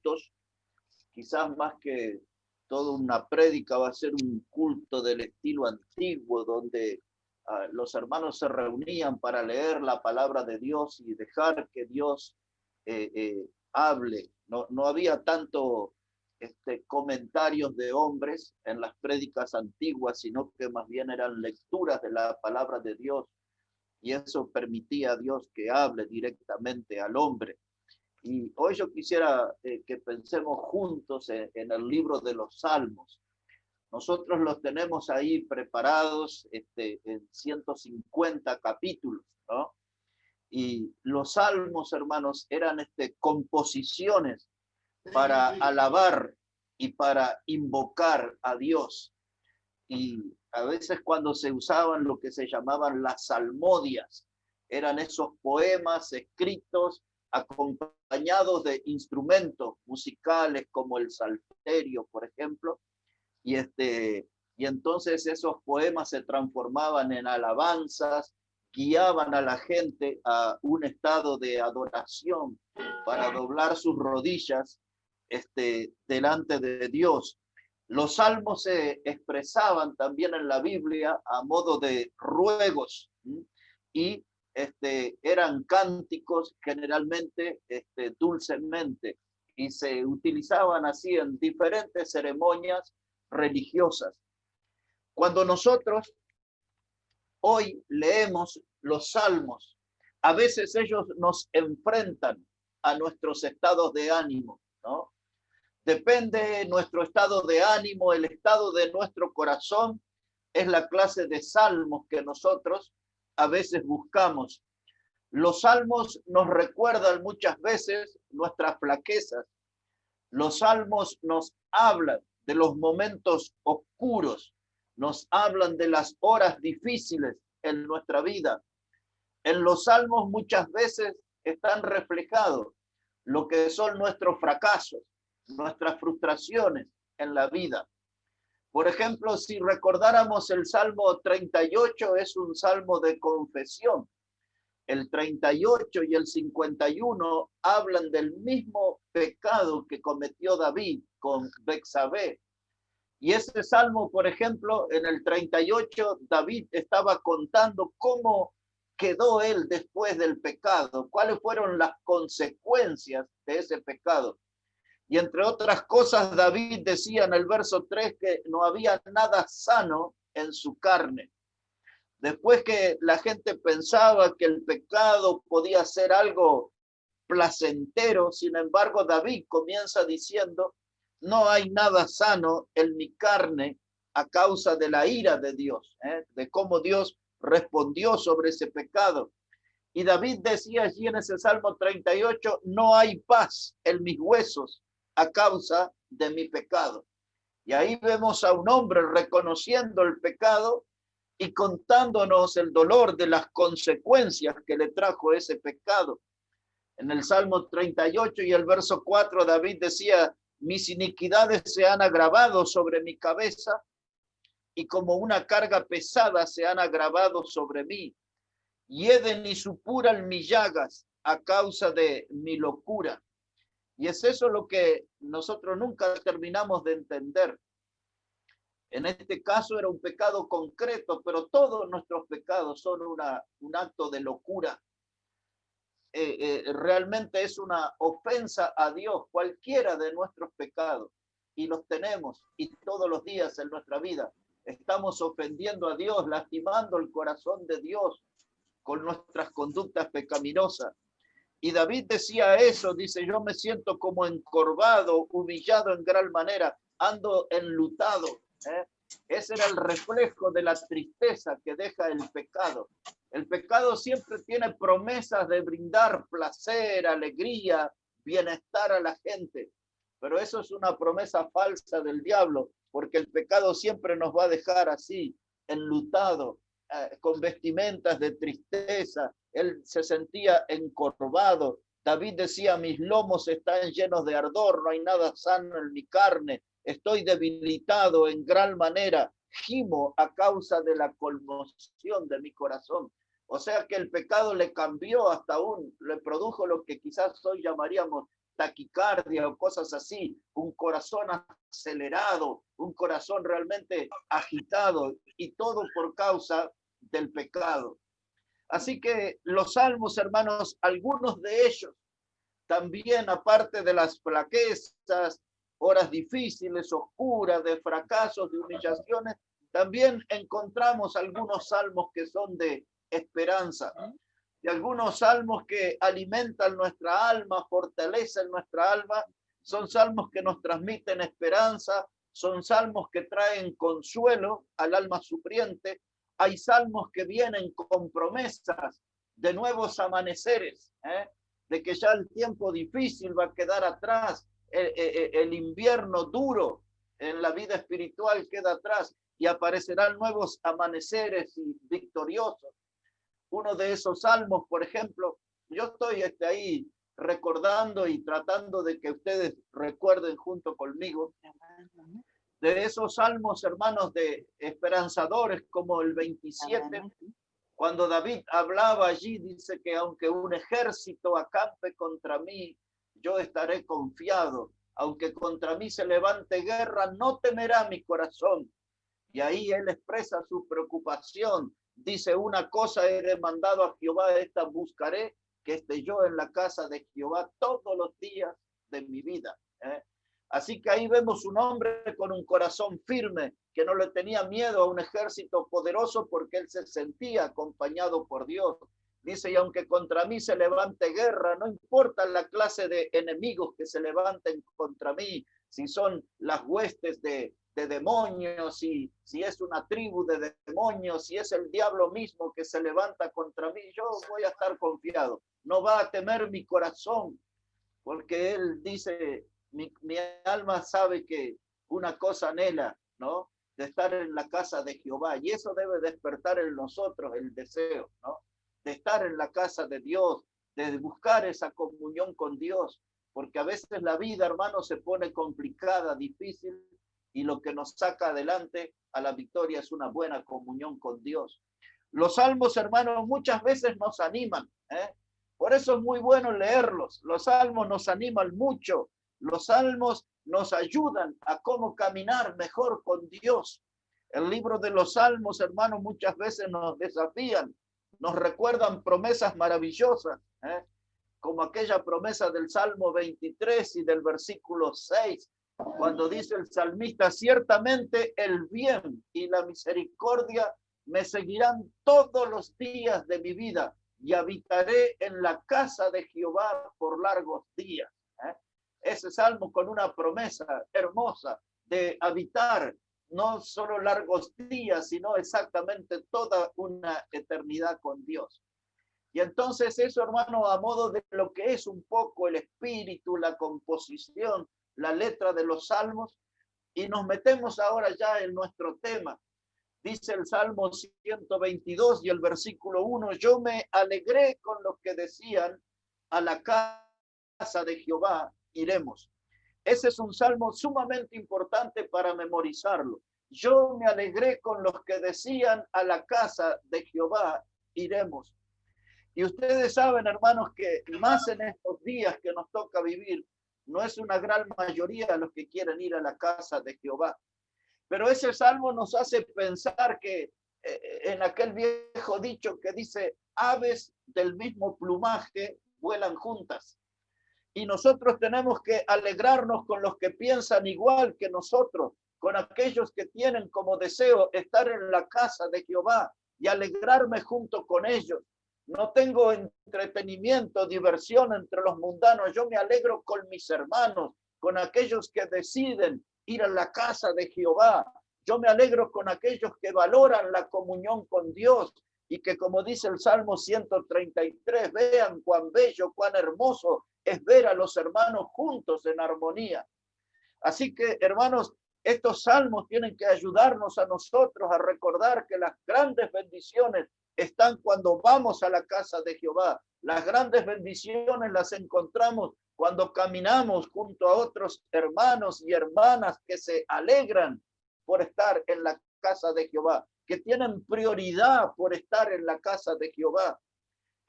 juntos, quizás más que toda una prédica va a ser un culto del estilo antiguo, donde los hermanos se reunían para leer la palabra de Dios y dejar que Dios hable. No había tanto comentarios de hombres en las prédicas antiguas, sino que más bien eran lecturas de la palabra de Dios, y eso permitía a Dios que hable directamente al hombre. Y hoy yo quisiera que pensemos juntos en el libro de los Salmos. Nosotros los tenemos ahí preparados en 150 capítulos, ¿no? Y los salmos, hermanos, eran composiciones para alabar y para invocar a Dios. Y a veces cuando se usaban lo que se llamaban las salmodias, eran esos poemas escritos acompañados de instrumentos musicales como el salterio, por ejemplo, y entonces esos poemas se transformaban en alabanzas, guiaban a la gente a un estado de adoración para doblar sus rodillas delante de Dios. Los salmos se expresaban también en la Biblia a modo de ruegos, y eran cánticos generalmente dulcemente, y se utilizaban así en diferentes ceremonias religiosas. Cuando nosotros hoy leemos los salmos, a veces ellos nos enfrentan a nuestros estados de ánimo, ¿no? Depende nuestro estado de ánimo, el estado de nuestro corazón, es la clase de salmos que nosotros a veces buscamos. Los salmos nos recuerdan muchas veces nuestras flaquezas. Los salmos nos hablan de los momentos oscuros, nos hablan de las horas difíciles en nuestra vida. En los salmos muchas veces están reflejados lo que son nuestros fracasos, nuestras frustraciones en la vida. Por ejemplo, si recordáramos el Salmo 38, es un salmo de confesión. El 38 y el 51 hablan del mismo pecado que cometió David con Betsabé. Y ese salmo, por ejemplo, en el 38, David estaba contando cómo quedó él después del pecado, cuáles fueron las consecuencias de ese pecado. Y entre otras cosas, David decía en el verso 3 que no había nada sano en su carne. Después que la gente pensaba que el pecado podía ser algo placentero, sin embargo, David comienza diciendo, no hay nada sano en mi carne a causa de la ira de Dios, de cómo Dios respondió sobre ese pecado. Y David decía allí en ese Salmo 38, no hay paz en mis huesos a causa de mi pecado. Y ahí vemos a un hombre reconociendo el pecado y contándonos el dolor de las consecuencias que le trajo ese pecado. En el Salmo 38 y el verso 4, David decía, mis iniquidades se han agravado sobre mi cabeza y como una carga pesada se han agravado sobre mí. Hieden y supuran mis llagas a causa de mi locura. Y es eso lo que nosotros nunca terminamos de entender. En este caso era un pecado concreto, pero todos nuestros pecados son un acto de locura. Realmente es una ofensa a Dios, cualquiera de nuestros pecados, y los tenemos, y todos los días en nuestra vida estamos ofendiendo a Dios, lastimando el corazón de Dios con nuestras conductas pecaminosas. Y David decía eso, dice, yo me siento como encorvado, humillado en gran manera, ando enlutado. Ese era el reflejo de la tristeza que deja el pecado. El pecado siempre tiene promesas de brindar placer, alegría, bienestar a la gente, pero eso es una promesa falsa del diablo, porque el pecado siempre nos va a dejar así, enlutado, con vestimentas de tristeza. Él se sentía encorvado. David decía, mis lomos están llenos de ardor, no hay nada sano en mi carne, estoy debilitado en gran manera, gimo a causa de la conmoción de mi corazón. O sea que el pecado le cambió hasta aún, le produjo lo que quizás hoy llamaríamos taquicardia o cosas así, un corazón acelerado, un corazón realmente agitado, y todo por causa del pecado. Así que los salmos, hermanos, algunos de ellos también, aparte de las flaquezas, horas difíciles, oscuras, de fracasos, de humillaciones, también encontramos algunos salmos que son de esperanza, y algunos salmos que alimentan nuestra alma, fortalecen nuestra alma. Son salmos que nos transmiten esperanza, son salmos que traen consuelo al alma sufriente. Hay salmos que vienen con promesas de nuevos amaneceres, de que ya el tiempo difícil va a quedar atrás, el invierno duro en la vida espiritual queda atrás y aparecerán nuevos amaneceres y victoriosos. Uno de esos salmos, por ejemplo, yo estoy ahí recordando y tratando de que ustedes recuerden junto conmigo, de esos salmos, hermanos, de esperanzadores, como el 27, cuando David hablaba allí, dice que aunque un ejército acampe contra mí, yo estaré confiado. Aunque contra mí se levante guerra, no temerá mi corazón. Y ahí él expresa su preocupación. Dice, una cosa he demandado a Jehová, esta buscaré, que esté yo en la casa de Jehová todos los días de mi vida. Así que ahí vemos un hombre con un corazón firme, que no le tenía miedo a un ejército poderoso porque él se sentía acompañado por Dios. Dice, y aunque contra mí se levante guerra, no importa la clase de enemigos que se levanten contra mí, si son las huestes de demonios, si es una tribu de demonios, si es el diablo mismo que se levanta contra mí, yo voy a estar confiado. No va a temer mi corazón, porque él dice, mi alma sabe que una cosa anhela, ¿no? De estar en la casa de Jehová, y eso debe despertar en nosotros el deseo, ¿no? De estar en la casa de Dios, de buscar esa comunión con Dios, porque a veces la vida, hermano, se pone complicada, difícil, y lo que nos saca adelante a la victoria es una buena comunión con Dios. Los salmos, hermanos, muchas veces nos animan, por eso es muy bueno leerlos. Los salmos nos animan mucho. Los salmos nos ayudan a cómo caminar mejor con Dios. El libro de los salmos, hermanos, muchas veces nos desafían, nos recuerdan promesas maravillosas, como aquella promesa del Salmo 23 y del versículo 6, cuando dice el salmista, ciertamente el bien y la misericordia me seguirán todos los días de mi vida y habitaré en la casa de Jehová por largos días. Ese salmo con una promesa hermosa de habitar no solo largos días, sino exactamente toda una eternidad con Dios. Y entonces eso, hermano, a modo de lo que es un poco el espíritu, la composición, la letra de los salmos, y nos metemos ahora ya en nuestro tema. Dice el Salmo 122 y el versículo 1, yo me alegré con los que decían, a la casa de Jehová iremos. Ese es un salmo sumamente importante para memorizarlo. Yo me alegré con los que decían, a la casa de Jehová iremos. Y ustedes saben, hermanos, que más en estos días que nos toca vivir, no es una gran mayoría los que quieren ir a la casa de Jehová. Pero ese salmo nos hace pensar que en aquel viejo dicho que dice, aves del mismo plumaje vuelan juntas. Y nosotros tenemos que alegrarnos con los que piensan igual que nosotros, con aquellos que tienen como deseo estar en la casa de Jehová y alegrarme junto con ellos. No tengo entretenimiento, diversión entre los mundanos. Yo me alegro con mis hermanos, con aquellos que deciden ir a la casa de Jehová. Yo me alegro con aquellos que valoran la comunión con Dios y que, como dice el Salmo 133, vean cuán bello, cuán hermoso es ver a los hermanos juntos en armonía. Así que, hermanos, estos salmos tienen que ayudarnos a nosotros a recordar que las grandes bendiciones están cuando vamos a la casa de Jehová. Las grandes bendiciones las encontramos cuando caminamos junto a otros hermanos y hermanas que se alegran por estar en la casa de Jehová, que tienen prioridad por estar en la casa de Jehová.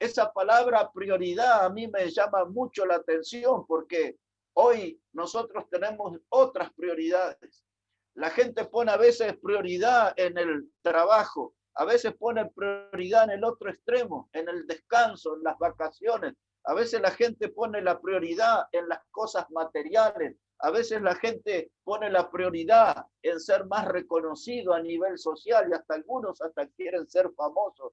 Esa palabra prioridad a mí me llama mucho la atención porque hoy nosotros tenemos otras prioridades. La gente pone a veces prioridad en el trabajo, a veces pone prioridad en el otro extremo, en el descanso, en las vacaciones. A veces la gente pone la prioridad en las cosas materiales. A veces la gente pone la prioridad en ser más reconocido a nivel social y hasta algunos hasta quieren ser famosos.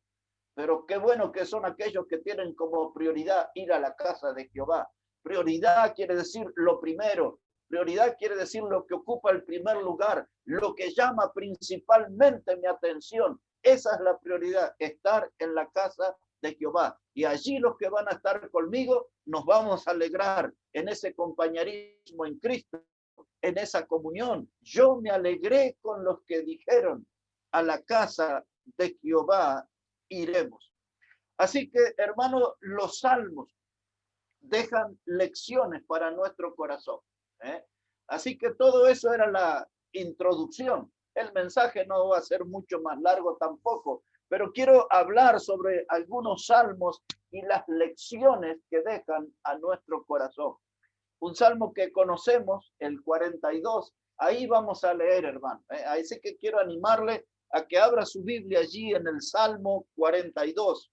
Pero qué bueno que son aquellos que tienen como prioridad ir a la casa de Jehová. Prioridad quiere decir lo primero. Prioridad quiere decir lo que ocupa el primer lugar, lo que llama principalmente mi atención. Esa es la prioridad, estar en la casa de Jehová. Y allí los que van a estar conmigo nos vamos a alegrar en ese compañerismo en Cristo, en esa comunión. Yo me alegré con los que dijeron, a la casa de Jehová iremos. Así que, hermano, los salmos dejan lecciones para nuestro corazón. Así que todo eso era la introducción. El mensaje no va a ser mucho más largo tampoco, pero quiero hablar sobre algunos salmos y las lecciones que dejan a nuestro corazón. Un salmo que conocemos, el 42, ahí vamos a leer, hermano. Así que quiero animarle a que abra su Biblia allí en el Salmo 42.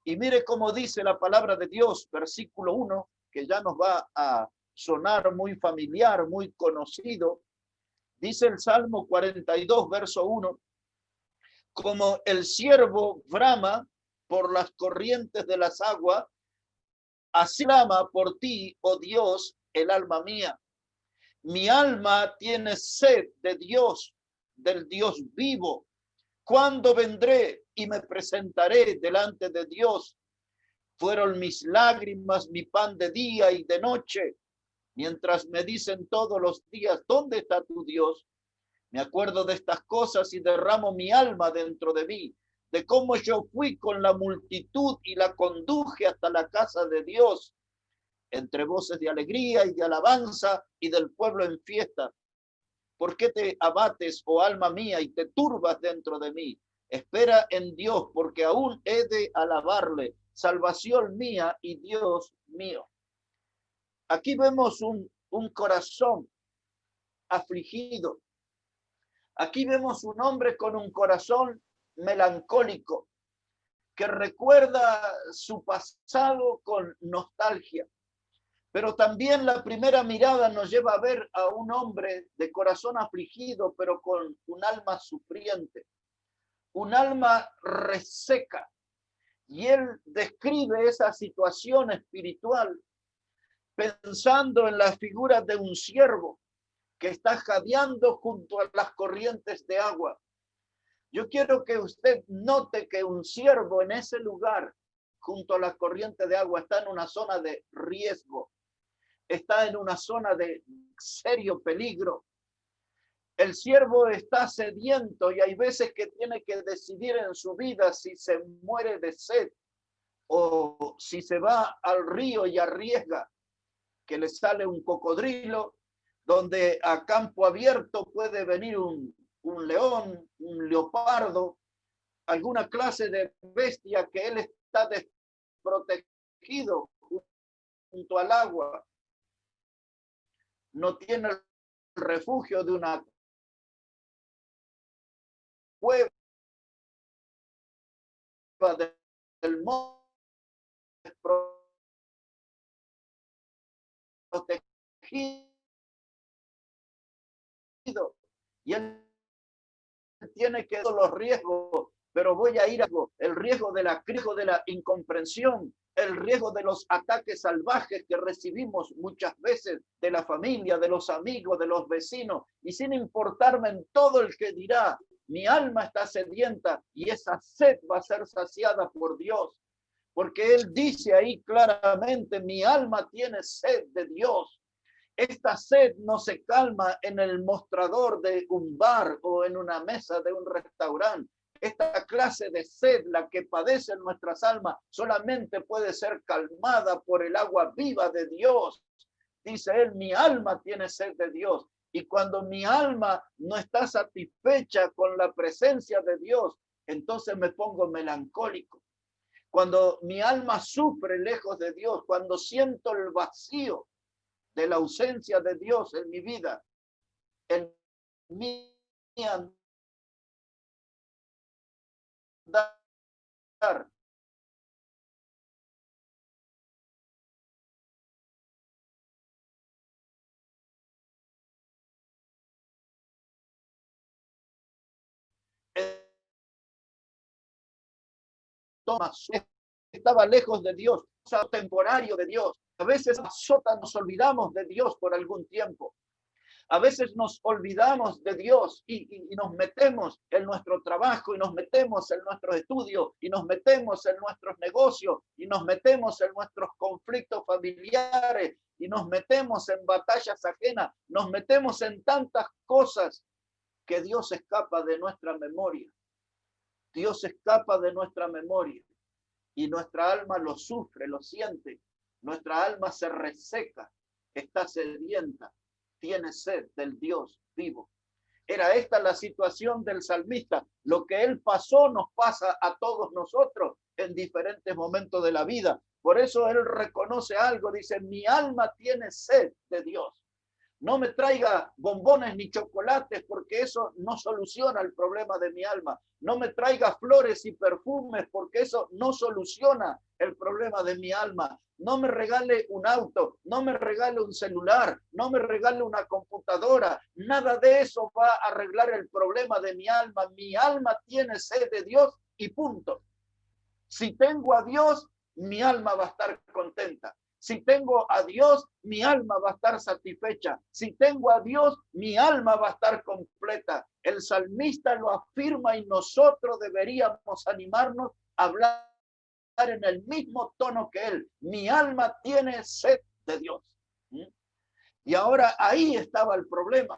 Y mire cómo dice la palabra de Dios, versículo 1, que ya nos va a sonar muy familiar, muy conocido. Dice el Salmo 42, verso 1, como el ciervo brama por las corrientes de las aguas, así clama por ti, oh Dios, el alma mía. Mi alma tiene sed de Dios, del Dios vivo. ¿Cuándo vendré y me presentaré delante de Dios? Fueron mis lágrimas mi pan de día y de noche, mientras me dicen todos los días, ¿dónde está tu Dios? Me acuerdo de estas cosas y derramo mi alma dentro de mí, de cómo yo fui con la multitud y la conduje hasta la casa de Dios, entre voces de alegría y de alabanza y del pueblo en fiesta. ¿Por qué te abates, oh alma mía, y te turbas dentro de mí? Espera en Dios, porque aún he de alabarle, salvación mía y Dios mío. Aquí vemos un corazón afligido. Aquí vemos un hombre con un corazón melancólico, que recuerda su pasado con nostalgia. Pero también la primera mirada nos lleva a ver a un hombre de corazón afligido, pero con un alma sufriente, un alma reseca. Y él describe esa situación espiritual pensando en la figura de un siervo que está jadeando junto a las corrientes de agua. Yo quiero que usted note que un siervo en ese lugar, junto a la corriente de agua, está en una zona de riesgo. Está en una zona de serio peligro. El siervo está sediento y hay veces que tiene que decidir en su vida si se muere de sed o si se va al río y arriesga que le sale un cocodrilo, donde a campo abierto puede venir un león, un leopardo, alguna clase de bestia que él está desprotegido junto al agua. No tiene el refugio de una cueva del monte protegido. Y él tiene que los riesgos, pero voy a ir a el riesgo de la incomprensión, el riesgo de los ataques salvajes que recibimos muchas veces de la familia, de los amigos, de los vecinos, y sin importarme en todo el que dirá, mi alma está sedienta y esa sed va a ser saciada por Dios, porque él dice ahí claramente, mi alma tiene sed de Dios. Esta sed no se calma en el mostrador de un bar o en una mesa de un restaurante. Esta clase de sed, la que padecen nuestras almas, solamente puede ser calmada por el agua viva de Dios. Dice él, mi alma tiene sed de Dios. Y cuando mi alma no está satisfecha con la presencia de Dios, entonces me pongo melancólico. Cuando mi alma sufre lejos de Dios, cuando siento el vacío de la ausencia de Dios en mi vida, en mi andar, estaba lejos de Dios, temporario de Dios. A veces nos olvidamos de Dios por algún tiempo. A veces nos olvidamos de Dios y nos metemos en nuestro trabajo y nos metemos en nuestros estudios y nos metemos en nuestros negocios y nos metemos en nuestros conflictos familiares y nos metemos en batallas ajenas, nos metemos en tantas cosas que Dios escapa de nuestra memoria. Dios escapa de nuestra memoria y nuestra alma lo sufre, lo siente. Nuestra alma se reseca, está sedienta, tiene sed del Dios vivo. Era esta la situación del salmista. Lo que él pasó nos pasa a todos nosotros en diferentes momentos de la vida. Por eso él reconoce algo, dice, mi alma tiene sed de Dios. No me traiga bombones ni chocolates porque eso no soluciona el problema de mi alma. No me traiga flores y perfumes porque eso no soluciona el problema de mi alma. No me regale un auto, no me regale un celular, no me regale una computadora. Nada de eso va a arreglar el problema de mi alma. Mi alma tiene sed de Dios y punto. Si tengo a Dios, mi alma va a estar contenta. Si tengo a Dios, mi alma va a estar satisfecha. Si tengo a Dios, mi alma va a estar completa. El salmista lo afirma y nosotros deberíamos animarnos a hablar en el mismo tono que él. Mi alma tiene sed de Dios. Y ahora ahí estaba el problema,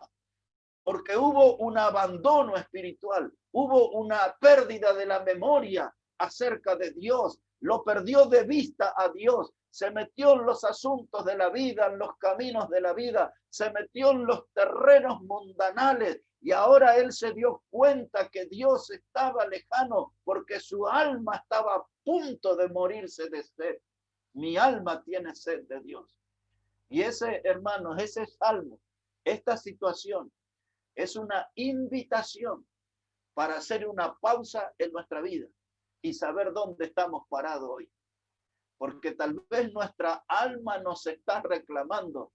porque hubo un abandono espiritual, hubo una pérdida de la memoria acerca de Dios. Lo perdió de vista a Dios. Se metió en los asuntos de la vida, en los caminos de la vida, se metió en los terrenos mundanales y ahora él se dio cuenta que Dios estaba lejano porque su alma estaba a punto de morirse de sed. Mi alma tiene sed de Dios. Y ese, hermanos, ese salmo, esta situación es una invitación para hacer una pausa en nuestra vida y saber dónde estamos parados hoy. Porque tal vez nuestra alma nos está reclamando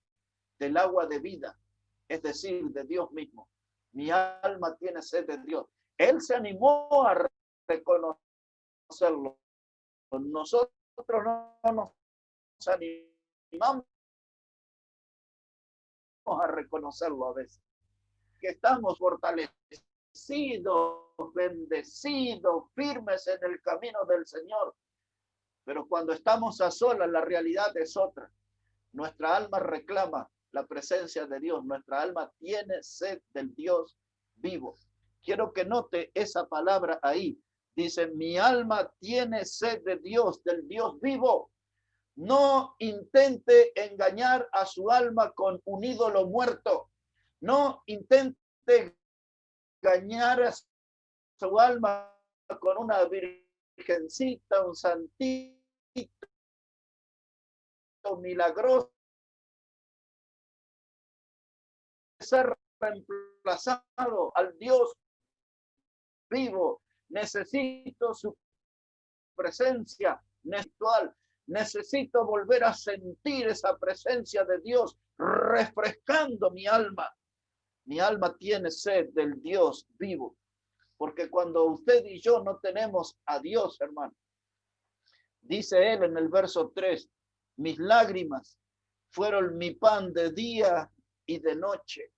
del agua de vida, es decir, de Dios mismo. Mi alma tiene sed de Dios. Él se animó a reconocerlo. Nosotros no nos animamos a reconocerlo a veces. Que estamos fortalecidos, bendecidos, firmes en el camino del Señor. Pero cuando estamos a solas, la realidad es otra. Nuestra alma reclama la presencia de Dios. Nuestra alma tiene sed del Dios vivo. Quiero que note esa palabra ahí. Dice, mi alma tiene sed de Dios, del Dios vivo. No intente engañar a su alma con un ídolo muerto. No intente engañar a su alma con una virgencita, un santito milagroso, ser reemplazado al Dios vivo. Necesito su presencia necesito volver a sentir esa presencia de Dios refrescando mi alma. Mi alma tiene sed del Dios vivo, porque cuando usted y yo no tenemos a Dios, hermano, dice él en el verso 3, mis lágrimas fueron mi pan de día y de noche,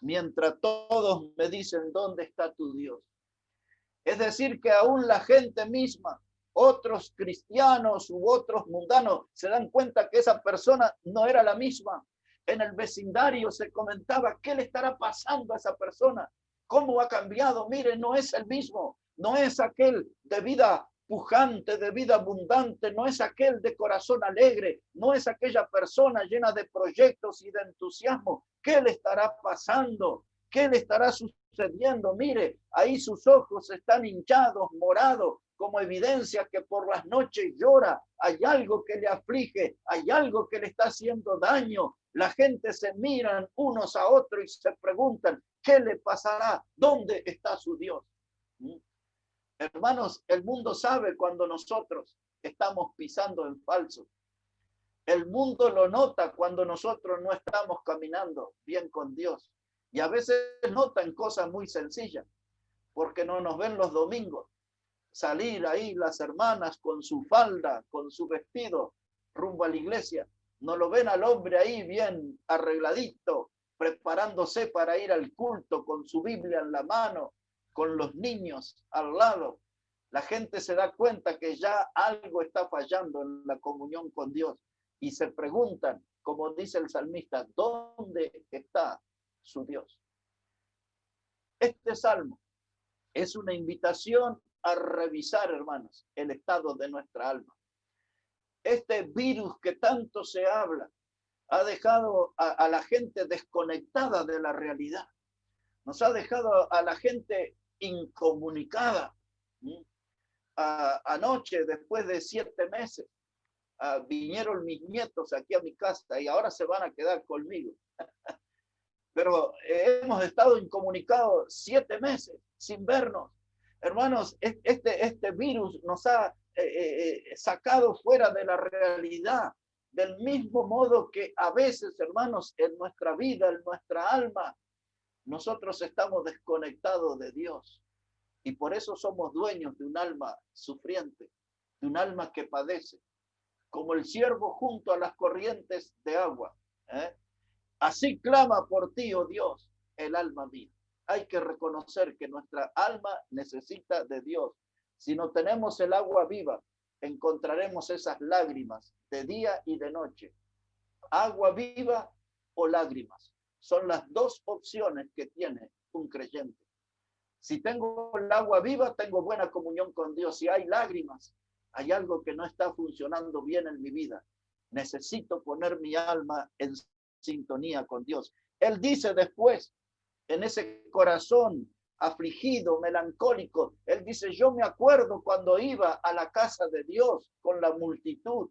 mientras todos me dicen, ¿dónde está tu Dios? Es decir, que aún la gente misma, otros cristianos u otros mundanos, se dan cuenta que esa persona no era la misma. En el vecindario se comentaba, ¿qué le estará pasando a esa persona? ¿Cómo ha cambiado? Mire, no es el mismo, no es aquel de vida pujante, de vida abundante, no es aquel de corazón alegre, no es aquella persona llena de proyectos y de entusiasmo. ¿Qué le estará pasando? ¿Qué le estará sucediendo? Mire, ahí sus ojos están hinchados, morados, como evidencia que por las noches llora, hay algo que le aflige, hay algo que le está haciendo daño. La gente se miran unos a otros y se preguntan, ¿qué le pasará? ¿Dónde está su Dios? Hermanos, el mundo sabe cuando nosotros estamos pisando en falso. El mundo lo nota cuando nosotros no estamos caminando bien con Dios. Y a veces notan cosas muy sencillas, porque no nos ven los domingos. Salir ahí las hermanas con su falda, con su vestido, rumbo a la iglesia. No lo ven al hombre ahí bien arregladito, preparándose para ir al culto con su Biblia en la mano, con los niños al lado. La gente se da cuenta que ya algo está fallando en la comunión con Dios y se preguntan, como dice el salmista, ¿dónde está su Dios? Este salmo es una invitación a revisar, hermanos, el estado de nuestra alma. Este virus que tanto se habla ha dejado a la gente desconectada de la realidad. Nos ha dejado a la gente incomunicada. Anoche, después de 7 meses, vinieron mis nietos aquí a mi casa y ahora se van a quedar conmigo. Pero hemos estado incomunicados 7 meses sin vernos. Hermanos, este virus nos ha sacado fuera de la realidad, del mismo modo que a veces, hermanos, en nuestra vida, en nuestra alma, nosotros estamos desconectados de Dios. Y por eso somos dueños de un alma sufriente, de un alma que padece, como el ciervo junto a las corrientes de agua. Así clama por ti, oh Dios, el alma mía. Hay que reconocer que nuestra alma necesita de Dios. Si no tenemos el agua viva, encontraremos esas lágrimas de día y de noche. Agua viva o lágrimas. Son las dos opciones que tiene un creyente. Si tengo el agua viva, tengo buena comunión con Dios. Si hay lágrimas, hay algo que no está funcionando bien en mi vida. Necesito poner mi alma en sintonía con Dios. Él dice después, en ese corazón afligido, melancólico, él dice, yo me acuerdo cuando iba a la casa de Dios con la multitud.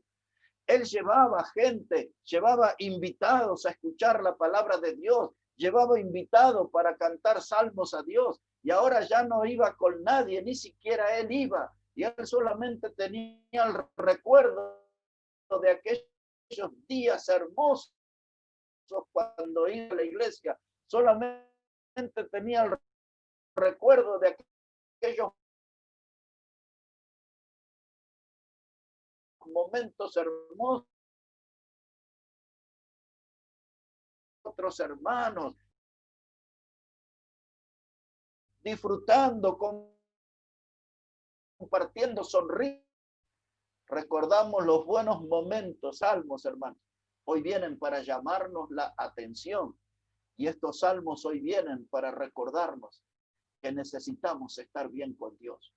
Él llevaba gente, llevaba invitados a escuchar la palabra de Dios, llevaba invitados para cantar salmos a Dios, y ahora ya no iba con nadie, ni siquiera él iba, y él solamente tenía el recuerdo de aquellos días hermosos cuando iba a la iglesia, solamente tenía el recuerdo de aquellos momentos hermosos, otros hermanos, disfrutando, compartiendo, sonriendo. Recordamos los buenos momentos, salmos, hermanos. Hoy vienen para llamarnos la atención. Y estos salmos hoy vienen para recordarnos que necesitamos estar bien con Dios.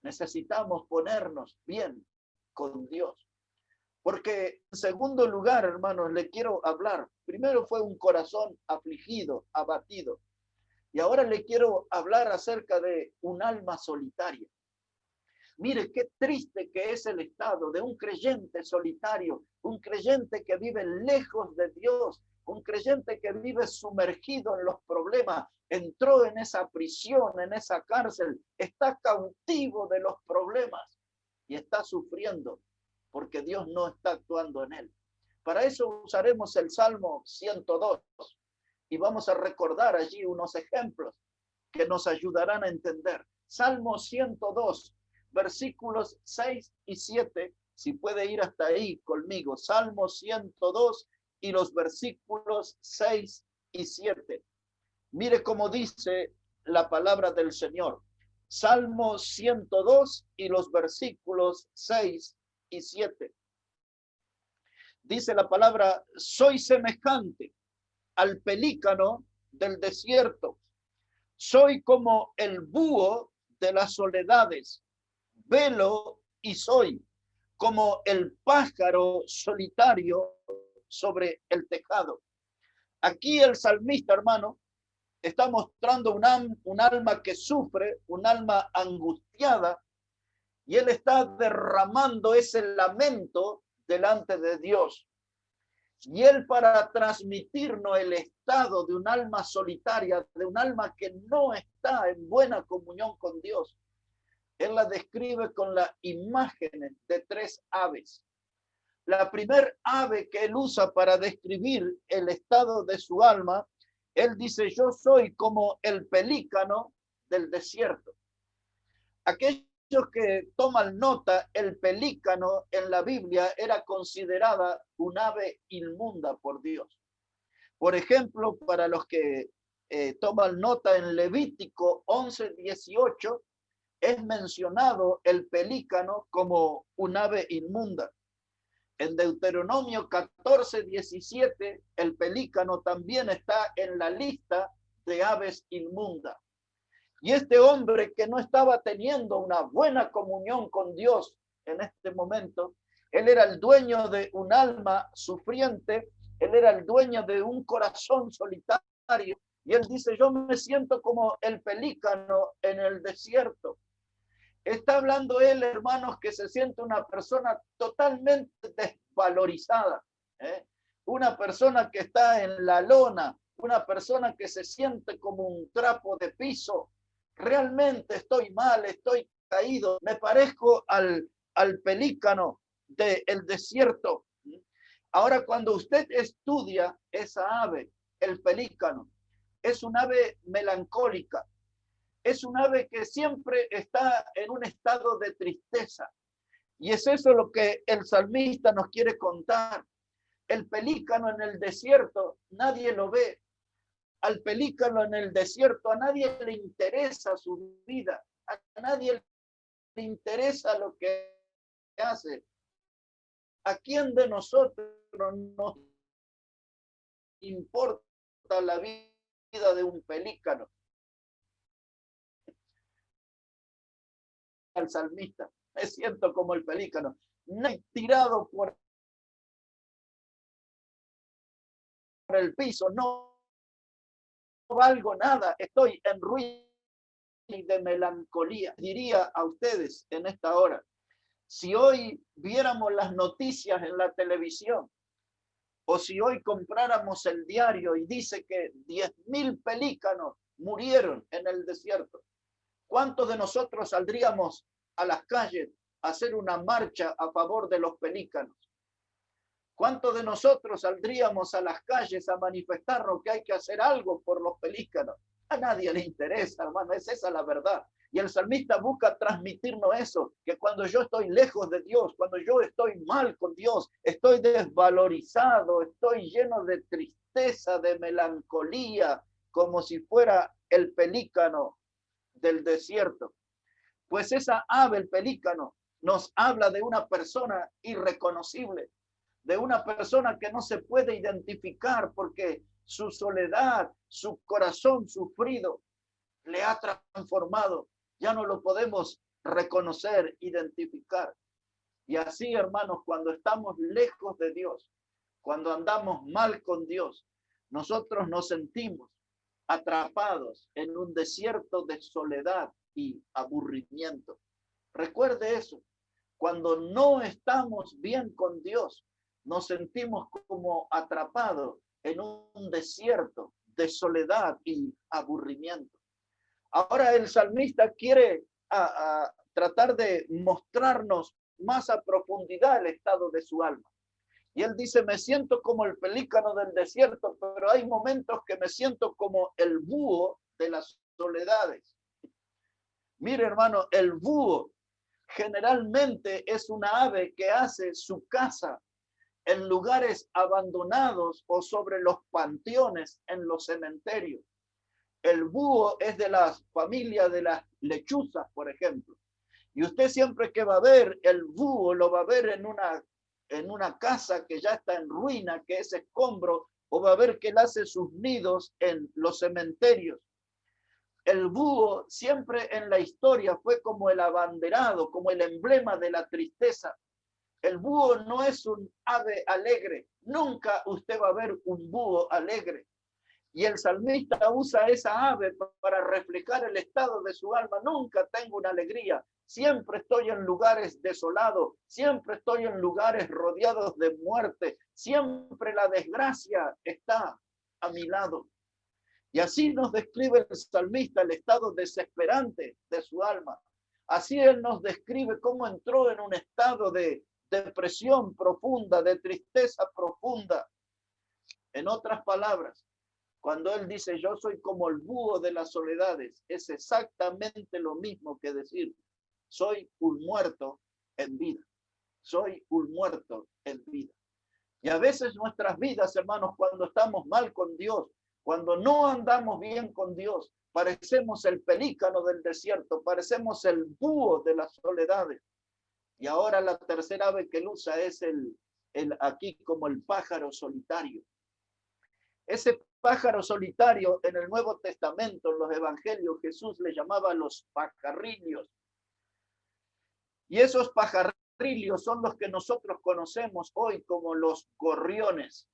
Necesitamos ponernos bien con Dios. Porque en segundo lugar, hermanos, le quiero hablar. Primero fue un corazón afligido, abatido. Y ahora le quiero hablar acerca de un alma solitaria. Mire qué triste que es el estado de un creyente solitario, un creyente que vive lejos de Dios, un creyente que vive sumergido en los problemas, entró en esa prisión, en esa cárcel, está cautivo de los problemas y está sufriendo porque Dios no está actuando en él. Para eso usaremos el Salmo 102 y vamos a recordar allí unos ejemplos que nos ayudarán a entender. Salmo 102, versículos 6 y 7, si puede ir hasta ahí conmigo. Salmo 102 y los versículos 6 y 7. Mire cómo dice la palabra del Señor. Salmo 102 y los versículos 6 y 7. Dice la palabra, soy semejante al pelícano del desierto. Soy como el búho de las soledades. Velo y soy como el pájaro solitario sobre el tejado. Aquí el salmista, hermano, está mostrando un alma que sufre, un alma angustiada, Y él está derramando ese lamento delante de Dios. Y él, para transmitirnos el estado de un alma solitaria, de un alma que no está en buena comunión con Dios, él la describe con las imágenes de 3 aves. La primer ave que él usa para describir el estado de su alma, él dice: yo soy como el pelícano del desierto. Aquellos que toman nota, el pelícano en la Biblia era considerada un ave inmunda por Dios. Por ejemplo, para los que toman nota, en Levítico 11:18 es mencionado el pelícano como un ave inmunda. En Deuteronomio 14:17 el pelícano también está en la lista de aves inmundas. Y este hombre, que no estaba teniendo una buena comunión con Dios en este momento, él era el dueño de un alma sufriente, él era el dueño de un corazón solitario, y él dice: yo me siento como el pelícano en el desierto. Está hablando él, hermanos, que se siente una persona totalmente desvalorizada, una persona que está en la lona, una persona que se siente como un trapo de piso. Realmente estoy mal, estoy caído, me parezco al pelícano del desierto. Ahora, cuando usted estudia esa ave, el pelícano, es un ave melancólica, es un ave que siempre está en un estado de tristeza. Y es eso lo que el salmista nos quiere contar. El pelícano en el desierto, nadie lo ve. Al pelícano en el desierto, a nadie le interesa su vida, a nadie le interesa lo que hace. ¿A quién de nosotros nos importa la vida de un pelícano? Al salmista: me siento como el pelícano, no he tirado por el piso, no valgo nada, estoy en ruina y de melancolía. Diría a ustedes en esta hora, si hoy viéramos las noticias en la televisión, o si hoy compráramos el diario y dice que 10.000 pelícanos murieron en el desierto, ¿cuántos de nosotros saldríamos a las calles a hacer una marcha a favor de los pelícanos? ¿Cuántos de nosotros saldríamos a las calles a manifestarnos que hay que hacer algo por los pelícanos? A nadie le interesa, hermano, es esa la verdad. Y el salmista busca transmitirnos eso, que cuando yo estoy lejos de Dios, cuando yo estoy mal con Dios, estoy desvalorizado, estoy lleno de tristeza, de melancolía, como si fuera el pelícano del desierto. Pues esa ave, el pelícano, nos habla de una persona irreconocible, de una persona que no se puede identificar porque su soledad, su corazón sufrido le ha transformado. Ya no lo podemos reconocer, identificar. Y así, hermanos, cuando estamos lejos de Dios, cuando andamos mal con Dios, nosotros nos sentimos atrapados en un desierto de soledad y aburrimiento. Recuerde eso. Cuando no estamos bien con Dios, nos sentimos como atrapados en un desierto de soledad y aburrimiento. Ahora el salmista quiere tratar de mostrarnos más a profundidad el estado de su alma. Y él dice: me siento como el pelícano del desierto, pero hay momentos que me siento como el búho de las soledades. Mire, hermano, el búho generalmente es una ave que hace su casa en lugares abandonados o sobre los panteones en los cementerios. El búho es de la familia de las lechuzas, por ejemplo. Y usted siempre que va a ver el búho, lo va a ver en una casa que ya está en ruina, que es escombro, o va a ver que él hace sus nidos en los cementerios. El búho siempre en la historia fue como el abanderado, como el emblema de la tristeza. El búho no es un ave alegre. Nunca usted va a ver un búho alegre. Y el salmista usa esa ave para reflejar el estado de su alma. Nunca tengo una alegría. siempre estoy en lugares desolados, siempre estoy en lugares rodeados de muerte, siempre la desgracia está a mi lado. Y así nos describe el salmista el estado desesperante de su alma. Así él nos describe cómo entró en un estado de depresión profunda, de tristeza profunda. En otras palabras, cuando él dice, yo soy como el búho de las soledades, es exactamente lo mismo que decir, soy un muerto en vida. Soy un muerto en vida. Y a veces nuestras vidas, hermanos, cuando estamos mal con Dios, cuando no andamos bien con Dios, parecemos el pelícano del desierto, parecemos el búho de las soledades. Y ahora la tercera ave que él usa es aquí como el pájaro solitario. Ese pájaro solitario en el Nuevo Testamento, en los evangelios, Jesús le llamaba los pajarrillos. Y esos pajarrillos son los que nosotros conocemos hoy como los gorriones.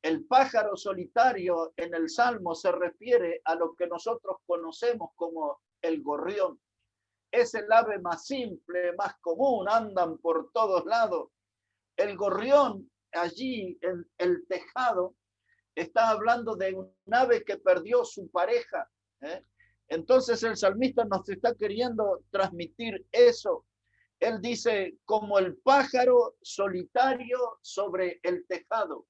El pájaro solitario en el Salmo se refiere a lo que nosotros conocemos como el gorrión. Es el ave más simple, más común, andan por todos lados. El gorrión allí en el tejado está hablando de un ave que perdió su pareja. Entonces el salmista nos está queriendo transmitir eso. Él dice, como el pájaro solitario sobre el tejado.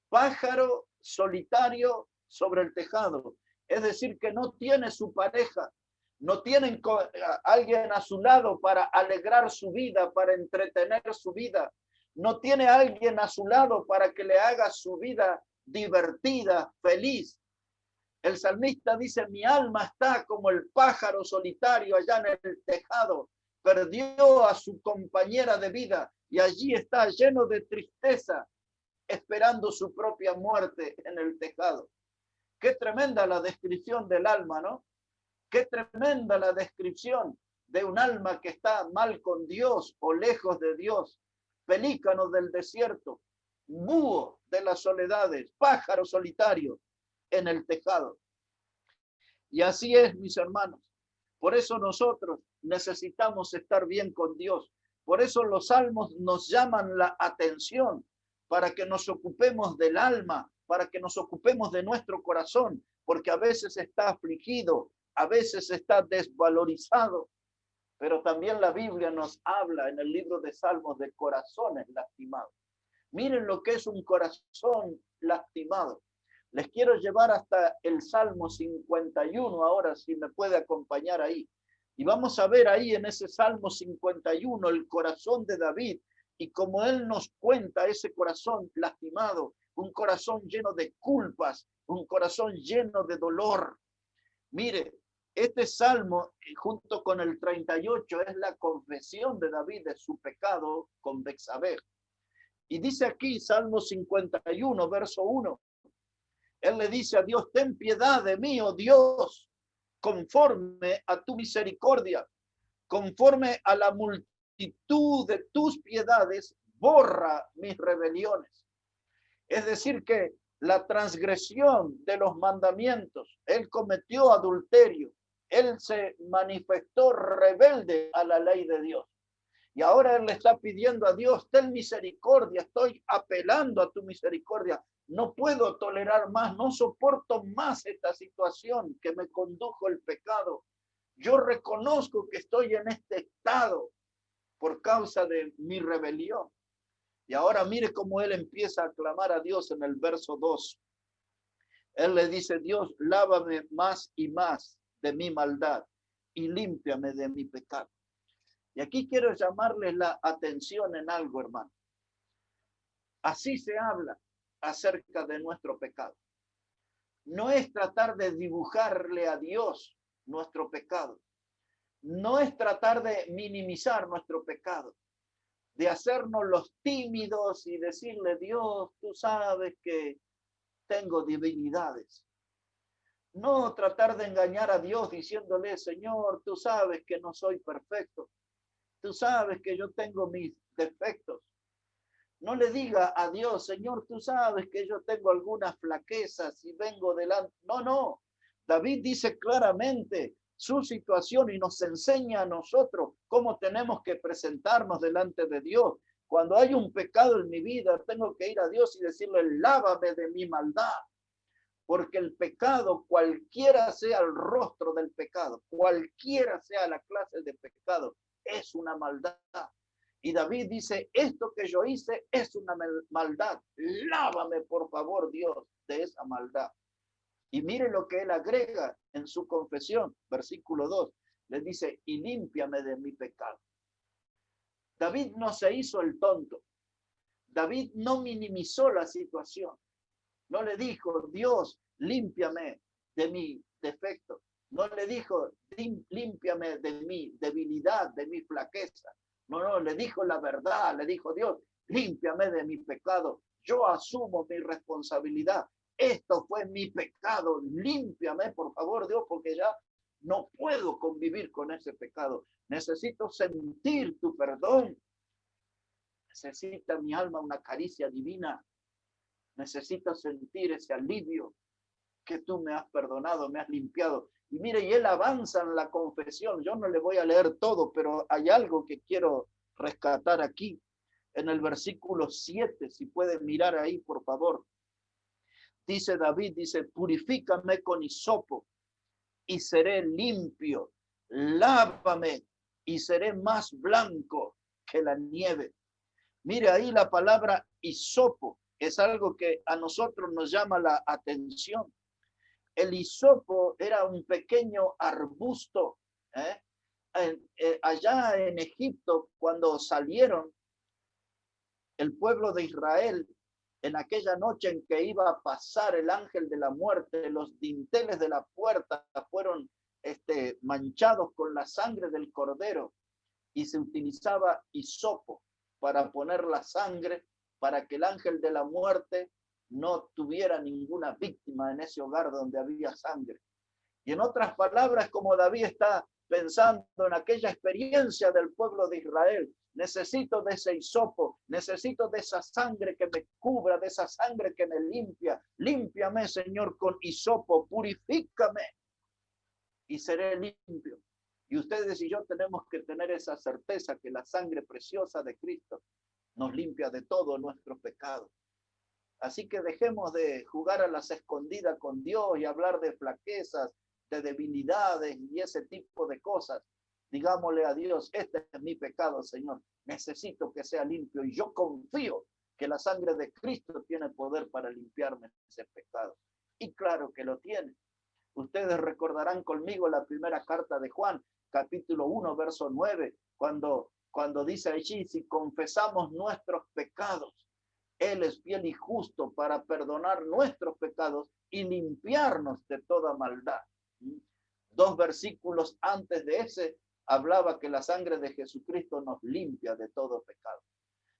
Pájaro solitario sobre el tejado. Es decir, que no tiene su pareja, no tienen a alguien a su lado para alegrar su vida, para entretener su vida. No tiene a alguien a su lado para que le haga su vida divertida, feliz. El salmista dice, mi alma está como el pájaro solitario allá en el tejado. Perdió a su compañera de vida y allí está lleno de tristeza, esperando su propia muerte en el tejado. Qué tremenda la descripción del alma, ¿no? Qué tremenda la descripción de un alma que está mal con Dios o lejos de Dios. Pelícano del desierto, búho de las soledades, pájaro solitario en el tejado. Y así es, mis hermanos. Por eso nosotros necesitamos estar bien con Dios. Por eso los salmos nos llaman la atención para que nos ocupemos del alma, para que nos ocupemos de nuestro corazón, porque a veces está afligido, a veces está desvalorizado. Pero también la Biblia nos habla en el libro de Salmos de corazones lastimados. Miren lo que es un corazón lastimado. Les quiero llevar hasta el Salmo 51 ahora, si me puede acompañar ahí. Y vamos a ver ahí en ese Salmo 51 el corazón de David y como él nos cuenta ese corazón lastimado, un corazón lleno de culpas, un corazón lleno de dolor. Mire, este salmo, junto con el 38, es la confesión de David de su pecado con Betsabé. Y dice aquí, Salmo 51, verso 1, él le dice a Dios, ten piedad de mí, oh Dios, conforme a tu misericordia, conforme a la multitud de tus piedades, borra mis rebeliones. Es decir, que la transgresión de los mandamientos, él cometió adulterio, él se manifestó rebelde a la ley de Dios. Y ahora él le está pidiendo a Dios, ten misericordia, estoy apelando a tu misericordia. No puedo tolerar más, no soporto más esta situación que me condujo el pecado. Yo reconozco que estoy en este estado por causa de mi rebelión. Y ahora mire cómo él empieza a clamar a Dios en el verso 2. Él le dice, Dios, lávame más y más de mi maldad y límpiame de mi pecado. Y aquí quiero llamarles la atención en algo, hermano. Así se habla acerca de nuestro pecado. No es tratar de dibujarle a Dios nuestro pecado. No es tratar de minimizar nuestro pecado, de hacernos los tímidos y decirle, Dios, tú sabes que tengo debilidades. No tratar de engañar a Dios diciéndole, Señor, tú sabes que no soy perfecto. Tú sabes que yo tengo mis defectos. No le diga a Dios, Señor, tú sabes que yo tengo algunas flaquezas y vengo delante. No, no. David dice claramente, su situación y nos enseña a nosotros cómo tenemos que presentarnos delante de Dios. Cuando hay un pecado en mi vida, tengo que ir a Dios y decirle, lávame de mi maldad. Porque el pecado, cualquiera sea el rostro del pecado, cualquiera sea la clase de pecado, es una maldad. Y David dice, esto que yo hice es una maldad. Lávame, por favor, Dios, de esa maldad. Y mire lo que él agrega en su confesión, versículo 2. Le dice, y límpiame de mi pecado. David no se hizo el tonto. David no minimizó la situación. No le dijo, Dios, límpiame de mi defecto. No le dijo, límpiame de mi debilidad, de mi flaqueza. No, le dijo la verdad. Le dijo, Dios, límpiame de mi pecado. Yo asumo mi responsabilidad. Esto fue mi pecado. Límpiame, por favor, Dios, porque ya no puedo convivir con ese pecado. Necesito sentir tu perdón. Necesita mi alma una caricia divina. Necesito sentir ese alivio que tú me has perdonado, me has limpiado. Y mire, y él avanza en la confesión. Yo no le voy a leer todo, pero hay algo que quiero rescatar aquí. En el versículo 7, si pueden mirar ahí, por favor. Dice David, dice, purifícame con hisopo y seré limpio. Lávame y seré más blanco que la nieve. Mire ahí la palabra hisopo. Es algo que a nosotros nos llama la atención. El hisopo era un pequeño arbusto. Allá en Egipto, cuando salieron el pueblo de Israel, en aquella noche en que iba a pasar el ángel de la muerte, los dinteles de la puerta fueron manchados con la sangre del cordero y se utilizaba hisopo para poner la sangre para que el ángel de la muerte no tuviera ninguna víctima en ese hogar donde había sangre. Y en otras palabras, como David está pensando en aquella experiencia del pueblo de Israel, necesito de ese hisopo, necesito de esa sangre que me cubra, de esa sangre que me limpia. Límpiame, Señor, con hisopo, purifícame y seré limpio. Y ustedes y yo tenemos que tener esa certeza que la sangre preciosa de Cristo nos limpia de todo nuestro pecado. Así que dejemos de jugar a las escondidas con Dios y hablar de flaquezas, de debilidades y ese tipo de cosas. Digámosle a Dios, este es mi pecado, Señor. Necesito que sea limpio y yo confío que la sangre de Cristo tiene poder para limpiarme ese pecado. Y claro que lo tiene. Ustedes recordarán conmigo la primera carta de Juan, capítulo 1, verso 9, cuando dice allí, si confesamos nuestros pecados, Él es fiel y justo para perdonar nuestros pecados y limpiarnos de toda maldad. 2 versículos antes de ese hablaba que la sangre de Jesucristo nos limpia de todo pecado.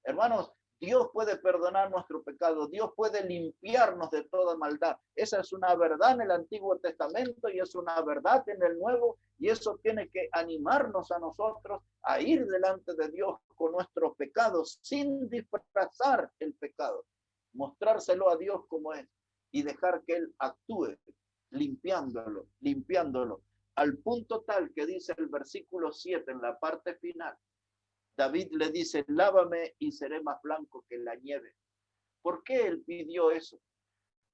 Hermanos, Dios puede perdonar nuestro pecado, Dios puede limpiarnos de toda maldad. Esa es una verdad en el Antiguo Testamento y es una verdad en el Nuevo, y eso tiene que animarnos a nosotros a ir delante de Dios con nuestros pecados sin disfrazar el pecado, mostrárselo a Dios como es y dejar que Él actúe limpiándolo, al punto tal que dice el versículo 7 en la parte final. David le dice, lávame y seré más blanco que la nieve. ¿Por qué él pidió eso?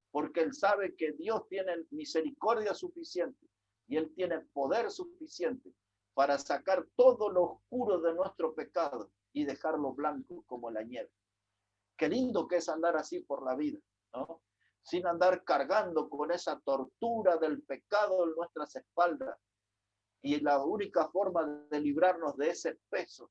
Porque él sabe que Dios tiene misericordia suficiente y él tiene poder suficiente para sacar todo lo oscuro de nuestro pecado y dejarlo blanco como la nieve. Qué lindo que es andar así por la vida, ¿no? Sin andar cargando con esa tortura del pecado en nuestras espaldas. Y la única forma de librarnos de ese peso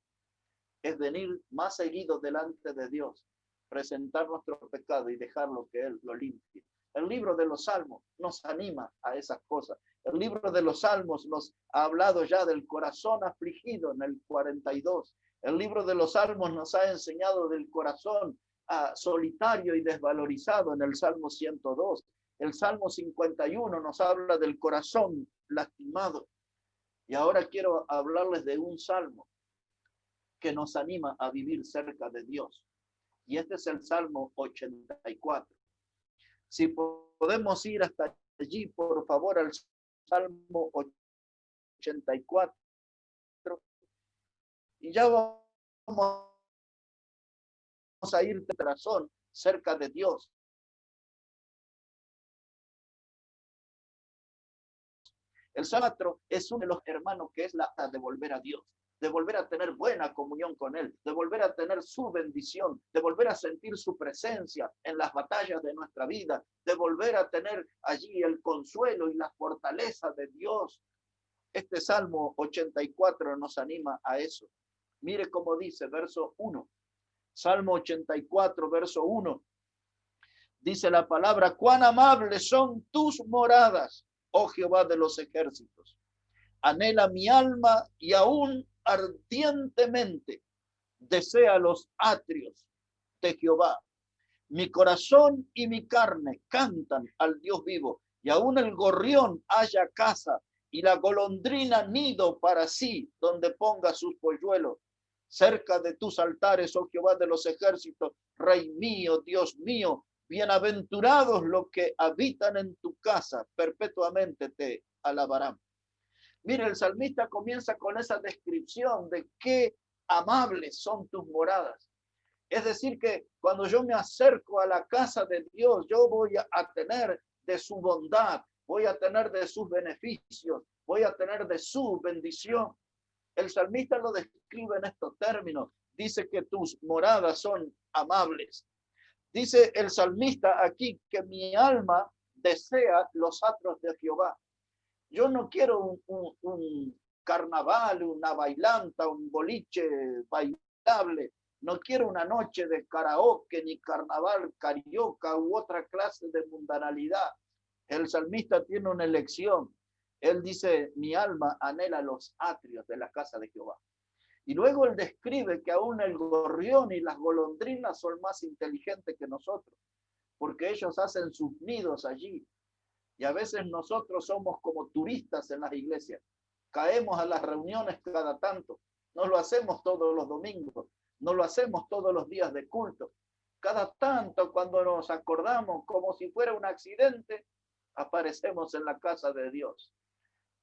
es venir más seguido delante de Dios, presentar nuestro pecado y dejarlo que Él lo limpie. El libro de los Salmos nos anima a esas cosas. El libro de los Salmos nos ha hablado ya del corazón afligido en el 42. El libro de los Salmos nos ha enseñado del corazón solitario y desvalorizado en el Salmo 102. El Salmo 51 nos habla del corazón lastimado. Y ahora quiero hablarles de un salmo que nos anima a vivir cerca de Dios. Y este es el Salmo 84. Si podemos ir hasta allí, por favor, al Salmo 84 y ya vamos a ir de razón cerca de Dios. El Salmo es uno de los hermanos que es la de volver a Dios, de volver a tener buena comunión con Él, de volver a tener su bendición, de volver a sentir su presencia en las batallas de nuestra vida, de volver a tener allí el consuelo y la fortaleza de Dios. Este Salmo 84 nos anima a eso. Mire cómo dice, verso 1. Salmo 84, verso 1. Dice la palabra, cuán amables son tus moradas, oh Jehová de los ejércitos. Anhela mi alma y aún ardientemente desea los atrios de Jehová. Mi corazón y mi carne cantan al Dios vivo, y aún el gorrión halla casa y la golondrina nido para sí, donde ponga sus polluelos. Cerca de tus altares, oh Jehová de los ejércitos, Rey mío, Dios mío, bienaventurados los que habitan en tu casa, perpetuamente te alabarán. Mire, el salmista comienza con esa descripción de qué amables son tus moradas. Es decir, que cuando yo me acerco a la casa de Dios, yo voy a tener de su bondad, voy a tener de sus beneficios, voy a tener de su bendición. El salmista lo describe en estos términos. Dice que tus moradas son amables. Dice el salmista aquí que mi alma desea los atrios de Jehová. Yo no quiero un carnaval, una bailanta, un boliche bailable. No quiero una noche de karaoke, ni carnaval carioca u otra clase de mundanalidad. El salmista tiene una elección. Él dice, mi alma anhela los atrios de la casa de Jehová. Y luego él describe que aún el gorrión y las golondrinas son más inteligentes que nosotros, porque ellos hacen sus nidos allí. Y a veces nosotros somos como turistas en las iglesias. Caemos a las reuniones cada tanto. No lo hacemos todos los domingos. No lo hacemos todos los días de culto. Cada tanto, cuando nos acordamos, como si fuera un accidente, aparecemos en la casa de Dios.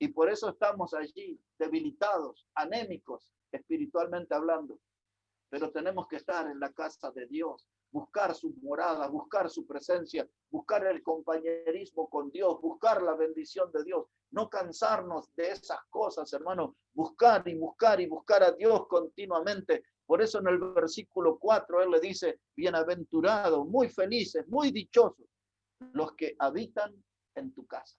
Y por eso estamos allí, debilitados, anémicos, espiritualmente hablando. Pero tenemos que estar en la casa de Dios, buscar su morada, buscar su presencia, buscar el compañerismo con Dios, buscar la bendición de Dios. No cansarnos de esas cosas, hermano. Buscar y buscar y buscar a Dios continuamente. Por eso en el versículo 4 él le dice, bienaventurados, muy felices, muy dichosos, los que habitan en tu casa.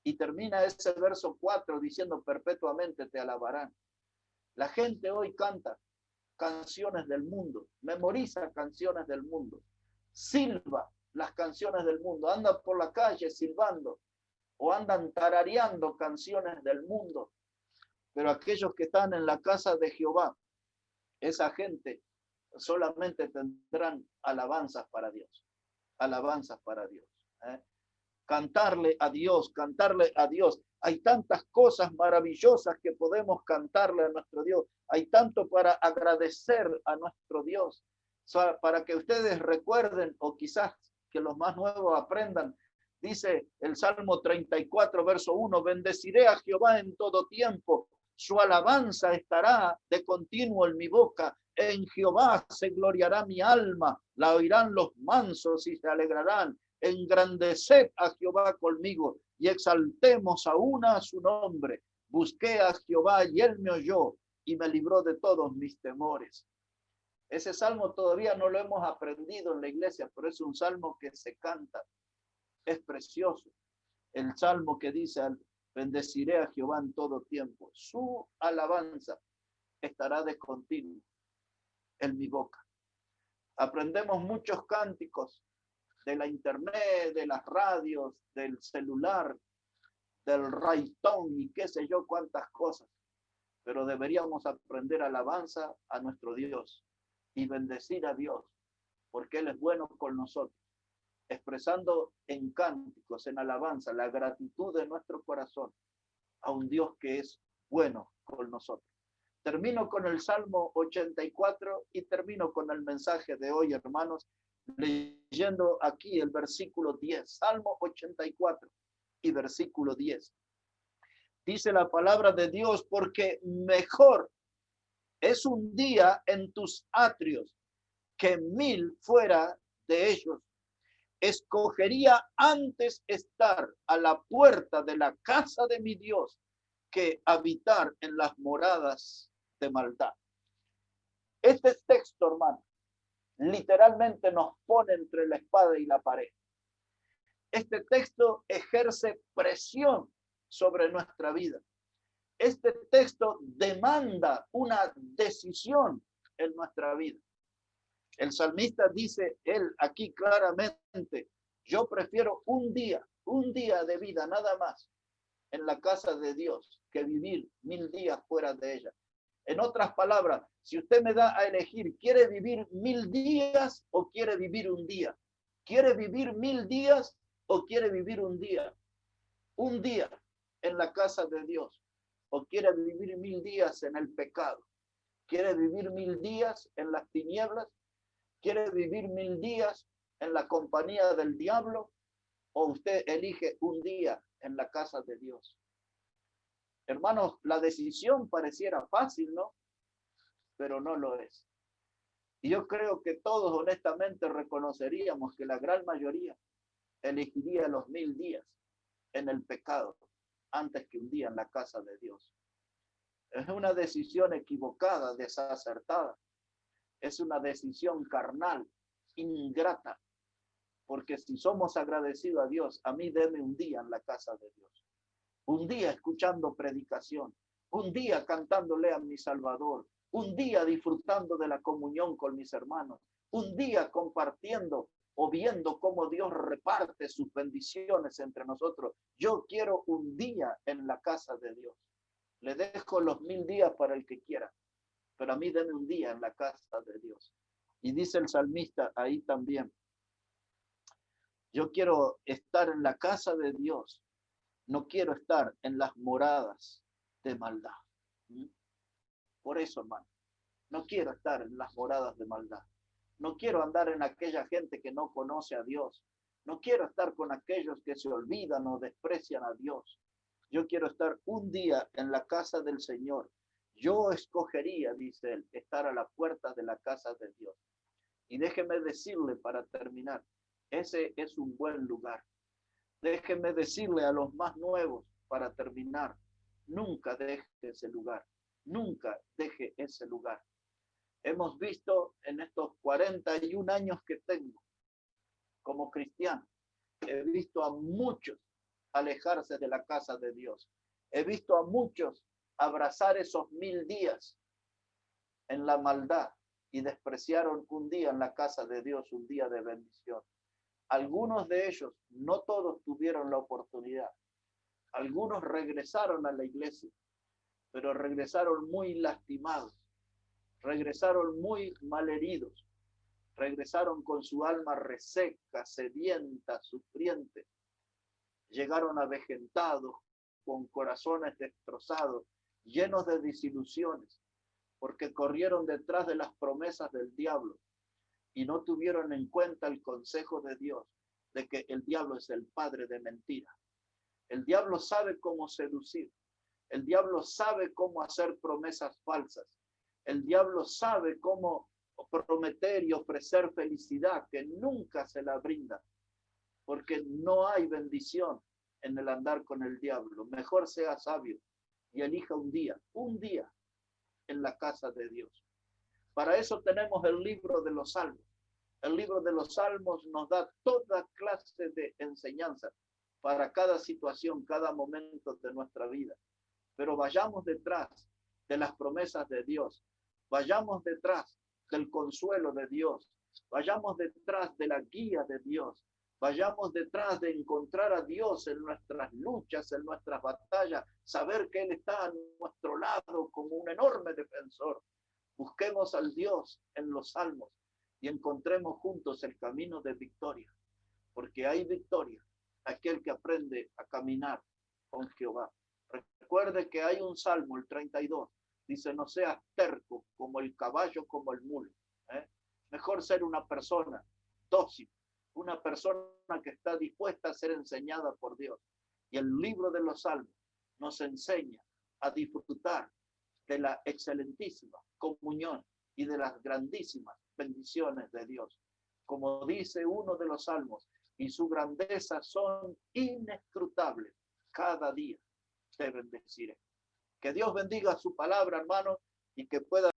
Y termina ese verso 4 diciendo, perpetuamente te alabarán. La gente hoy canta canciones del mundo, memoriza canciones del mundo, silba las canciones del mundo, anda por la calle silbando o andan tarareando canciones del mundo. Pero aquellos que están en la casa de Jehová, esa gente solamente tendrán alabanzas para Dios, alabanzas para Dios. Cantarle a Dios, cantarle a Dios. Hay tantas cosas maravillosas que podemos cantarle a nuestro Dios. Hay tanto para agradecer a nuestro Dios. Para que ustedes recuerden, o quizás que los más nuevos aprendan, dice el Salmo 34, verso 1, bendeciré a Jehová en todo tiempo. Su alabanza estará de continuo en mi boca. En Jehová se gloriará mi alma. La oirán los mansos y se alegrarán. Engrandeced a Jehová conmigo y exaltemos aún a su nombre. Busqué a Jehová y él me oyó y me libró de todos mis temores. Ese salmo todavía no lo hemos aprendido en la iglesia, pero es un salmo que se canta. Es precioso. El salmo que dice, bendeciré a Jehová en todo tiempo. Su alabanza estará de continuo en mi boca. Aprendemos muchos cánticos de la internet, de las radios, del celular, del raitón y qué sé yo cuántas cosas. Pero deberíamos aprender alabanza a nuestro Dios y bendecir a Dios, porque Él es bueno con nosotros, expresando en cánticos, en alabanza, la gratitud de nuestro corazón a un Dios que es bueno con nosotros. Termino con el Salmo 84 y termino con el mensaje de hoy, hermanos, leyendo aquí el versículo 10, Salmo 84 y versículo 10. Dice la palabra de Dios, porque mejor es un día en tus atrios que 1000 fuera de ellos. Escogería antes estar a la puerta de la casa de mi Dios que habitar en las moradas de maldad. Este texto, hermano, literalmente nos pone entre la espada y la pared. Este texto ejerce presión sobre nuestra vida. Este texto demanda una decisión en nuestra vida. El salmista dice, él aquí claramente, yo prefiero un día de vida nada más en la casa de Dios que vivir 1000 días fuera de ella. En otras palabras, si usted me da a elegir, ¿quiere vivir 1000 días o quiere vivir un día? ¿Quiere vivir 1000 días o quiere vivir un día? Un día en la casa de Dios o quiere vivir 1000 días en el pecado. ¿Quiere vivir 1000 días en las tinieblas? ¿Quiere vivir 1000 días en la compañía del diablo? ¿O usted elige un día en la casa de Dios? Hermanos, la decisión pareciera fácil, ¿no? Pero no lo es. Y yo creo que todos honestamente reconoceríamos que la gran mayoría elegiría los 1000 días en el pecado antes que un día en la casa de Dios. Es una decisión equivocada, desacertada. Es una decisión carnal, ingrata. Porque si somos agradecidos a Dios, a mí deme un día en la casa de Dios. Un día escuchando predicación. Un día cantándole a mi Salvador. Un día disfrutando de la comunión con mis hermanos. Un día compartiendo o viendo cómo Dios reparte sus bendiciones entre nosotros. Yo quiero un día en la casa de Dios. Le dejo los 1000 días para el que quiera, pero a mí deme un día en la casa de Dios. Y dice el salmista ahí también, yo quiero estar en la casa de Dios, no quiero estar en las moradas de maldad. Por eso, hermano, no quiero estar en las moradas de maldad. No quiero andar en aquella gente que no conoce a Dios. No quiero estar con aquellos que se olvidan o desprecian a Dios. Yo quiero estar un día en la casa del Señor. Yo escogería, dice él, estar a la puerta de la casa de Dios. Y déjeme decirle para terminar, ese es un buen lugar. Déjeme decirle a los más nuevos para terminar, nunca deje ese lugar. Nunca deje ese lugar. Hemos visto en estos 41 años que tengo como cristiano, he visto a muchos alejarse de la casa de Dios. He visto a muchos abrazar esos 1000 días en la maldad y despreciaron un día en la casa de Dios, un día de bendición. Algunos de ellos, no todos tuvieron la oportunidad. Algunos regresaron a la iglesia, pero regresaron muy lastimados, regresaron muy malheridos, regresaron con su alma reseca, sedienta, sufriente. Llegaron avejentados, con corazones destrozados, llenos de desilusiones, porque corrieron detrás de las promesas del diablo y no tuvieron en cuenta el consejo de Dios de que el diablo es el padre de mentira. El diablo sabe cómo seducir. El diablo sabe cómo hacer promesas falsas. El diablo sabe cómo prometer y ofrecer felicidad que nunca se la brinda, porque no hay bendición en el andar con el diablo. Mejor sea sabio y elija un día en la casa de Dios. Para eso tenemos el libro de los Salmos. El libro de los Salmos nos da toda clase de enseñanza para cada situación, cada momento de nuestra vida. Pero vayamos detrás de las promesas de Dios. Vayamos detrás del consuelo de Dios. Vayamos detrás de la guía de Dios. Vayamos detrás de encontrar a Dios en nuestras luchas, en nuestras batallas, saber que Él está a nuestro lado como un enorme defensor. Busquemos al Dios en los salmos y encontremos juntos el camino de victoria, porque hay victoria aquel que aprende a caminar con Jehová. Recuerde que hay un salmo, el 32, dice, no seas terco como el caballo, como el mulo. Mejor ser una persona dócil, una persona que está dispuesta a ser enseñada por Dios. Y el libro de los salmos nos enseña a disfrutar de la excelentísima comunión y de las grandísimas bendiciones de Dios. Como dice uno de los salmos, y su grandeza son inescrutables. Cada día te bendeciré. Que Dios bendiga su palabra, hermanos, y que pueda